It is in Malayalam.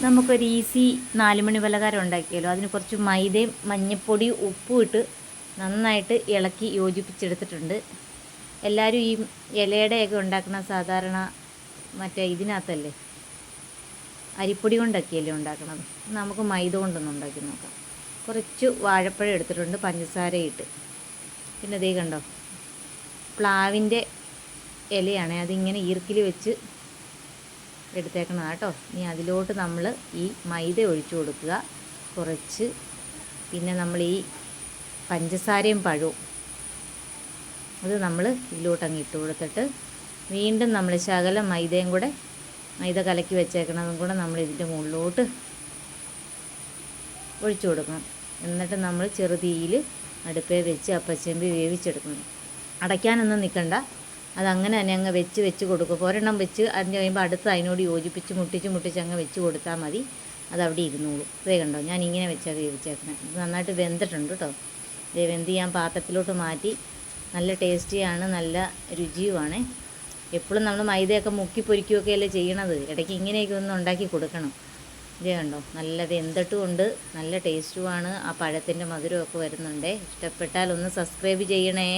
നമുക്കൊരു ഈസി 4 മണി പലഹാരം ഉണ്ടാക്കിയാലോ. അതിന് കുറച്ച് മൈദയും മഞ്ഞൾപ്പൊടി ഉപ്പും ഇട്ട് നന്നായിട്ട് ഇളക്കി യോജിപ്പിച്ചെടുത്തിട്ടുണ്ട്. എല്ലാവരും ഈ ഇലയുടെയൊക്കെ ഉണ്ടാക്കുന്ന സാധാരണ മറ്റേ ഇതിനകത്തല്ലേ, അരിപ്പൊടി കൊണ്ടൊക്കെയല്ലേ ഉണ്ടാക്കണത്. നമുക്ക് മൈദ കൊണ്ടൊന്ന് ഉണ്ടാക്കി നോക്കാം. കുറച്ച് വാഴപ്പഴം എടുത്തിട്ടുണ്ട്, പഞ്ചസാര ഇട്ട്. പിന്നെ ദേ കണ്ടോ, പ്ലാവിൻ്റെ ഇലയാണ്, അതിങ്ങനെ ഈർക്കിൽ വെച്ച് എടുത്തേക്കണം കേട്ടോ. ഇനി അതിലോട്ട് നമ്മൾ ഈ മൈദ ഒഴിച്ചു കൊടുക്കുക കുറച്ച്. പിന്നെ നമ്മൾ ഈ പഞ്ചസാരയും പഴവും അത് നമ്മൾ ഇതിലോട്ട് അങ്ങ് ഇട്ട് കൊടുത്തിട്ട് വീണ്ടും നമ്മൾ ശകലം മൈദയും കൂടെ, മൈദ കലക്കി വെച്ചേക്കണതും കൂടെ നമ്മൾ ഇതിൻ്റെ മുകളിലോട്ട് ഒഴിച്ചു കൊടുക്കണം. എന്നിട്ട് നമ്മൾ ചെറുതീയിൽ അടുപ്പേ വെച്ച് അപ്പച്ചെമ്പി വേവിച്ചെടുക്കണം. അടയ്ക്കാനൊന്നും നിൽക്കണ്ട, അതങ്ങനെ തന്നെ അങ്ങ് വെച്ച് കൊടുക്കും. ഒരെണ്ണം വെച്ച് അതിന് കഴിയുമ്പോൾ അടുത്ത് അതിനോട് യോജിപ്പിച്ച് മുട്ടിച്ച് അങ്ങ് വെച്ച് കൊടുത്താൽ മതി. അതവിടെ ഇരുന്നോളൂ. ഇതേ കണ്ടോ, ഞാൻ ഇങ്ങനെ വെച്ചാൽ വേവിച്ചേക്കണം. ഇത് നന്നായിട്ട് വെന്തിട്ടുണ്ട് കേട്ടോ. ഇതേ വെന്ത് ഞാൻ പാത്രത്തിലോട്ട് മാറ്റി. നല്ല ടേസ്റ്റിയാണ്, നല്ല രുചിയുമാണ്. എപ്പോഴും നമ്മൾ മൈദയൊക്കെ മുക്കി പൊരിക്കുകയൊക്കെ അല്ലേ ചെയ്യണത്. ഇടയ്ക്ക് ഇങ്ങനെയൊക്കെ ഒന്ന് ഉണ്ടാക്കി കൊടുക്കണം. ഇതേ കണ്ടോ, നല്ല വെന്തിട്ടുമുണ്ട്, നല്ല ടേസ്റ്റുമാണ്. ആ പഴത്തിൻ്റെ മധുരമൊക്കെ വരുന്നുണ്ട്. ഇഷ്ടപ്പെട്ടാൽ ഒന്ന് സബ്സ്ക്രൈബ് ചെയ്യണേ.